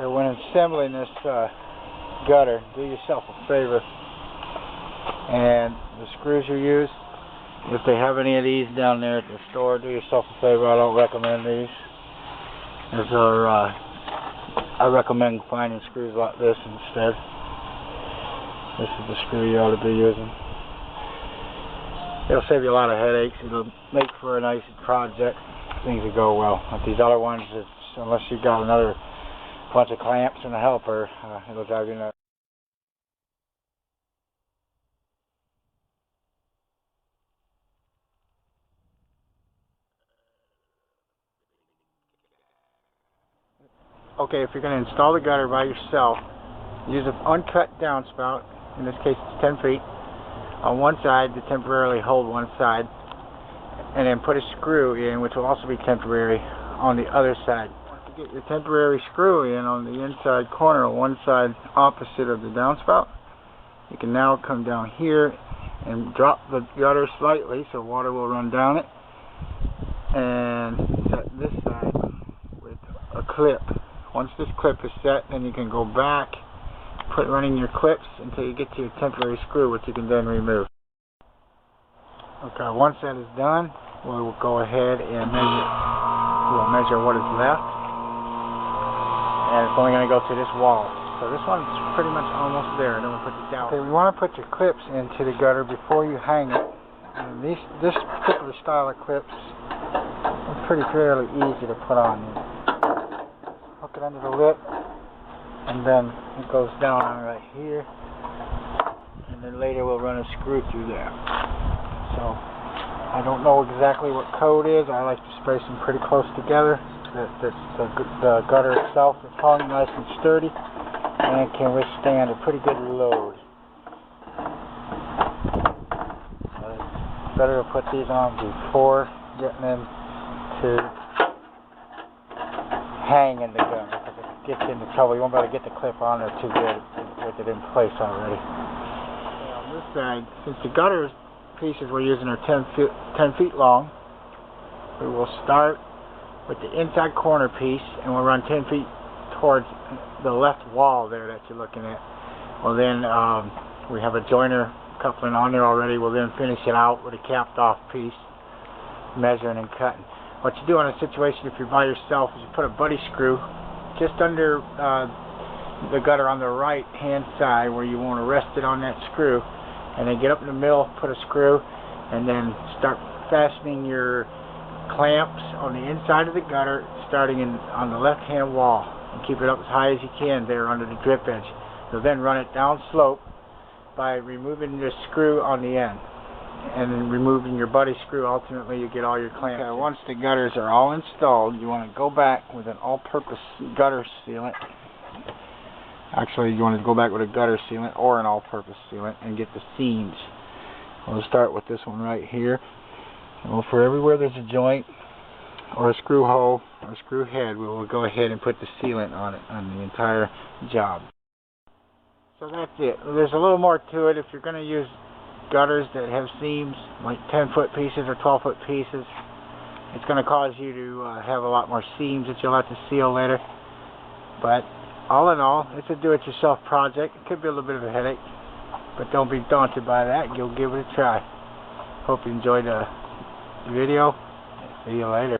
So when assembling this gutter, do yourself a favor, and the screws you use, if they have any of these down there at the store, do yourself a favor. I don't recommend these. I recommend finding screws like this instead. This is the screw you ought to be using. It'll save you a lot of headaches. It'll make for a nice project. Things will go well. But these other ones, unless you got another bunch of clamps and a helper, it'll drive you nuts. Okay, if you're going to install the gutter by yourself, use an uncut downspout. In this case, it's 10 feet on one side to temporarily hold one side, and then put a screw in, which will also be temporary, on the other side. Once you get your temporary screw in on the inside corner on one side opposite of the downspout, you can now come down here and drop the gutter slightly so water will run down it, and set this side with a clip. Once this clip is set, then you can go back, running your clips until you get to your temporary screw, which you can then remove. Okay, once that is done, we will go ahead and measure. We'll measure what is left, and it's only going to go to this wall. So this one's pretty much almost there, and then we'll put it down. Okay, we want to put your clips into the gutter before you hang it. And this particular style of clips is fairly easy to put on. Hook it under the lip, and then it goes down right here, and then later we'll run a screw through there. So I don't know exactly what code is. I like to space them pretty close together. The gutter itself is hung nice and sturdy, and it can withstand a pretty good load. It's better to put these on before getting them to hang in the gutter, because if it gets into trouble, you won't be able to get the clip on there too good with it in place already. Okay, on this side, since the gutter pieces we're using are 10 feet long, we will start with the inside corner piece, and we'll run 10 feet towards the left wall there that you're looking at. Well, then we have a joiner coupling on there already. We'll then finish it out with a capped off piece, measuring and cutting. What you do in a situation if you're by yourself is you put a buddy screw just under the gutter on the right hand side where you want to rest it on that screw, and then get up in the middle, put a screw, and then start fastening your clamps on the inside of the gutter, starting on the left hand wall, and keep it up as high as you can there under the drip edge. You'll then run it down slope by removing the screw on the end, and then removing your buddy screw. Ultimately you get all your clamps. Okay, once the gutters are all installed, you want to go back with an all-purpose gutter sealant. Actually, you want to go back with a gutter sealant or an all-purpose sealant and get the seams. We'll start with this one right here. Well, for everywhere there's a joint or a screw hole or a screw head, we will go ahead and put the sealant on it on the entire job. So that's it. There's a little more to it. If you're going to use gutters that have seams, like 10-foot pieces or 12-foot pieces, it's going to cause you to have a lot more seams that you'll have to seal later. But all in all, it's a do-it-yourself project. It could be a little bit of a headache, but don't be daunted by that. You'll give it a try. Hope you enjoyed the video. See you later.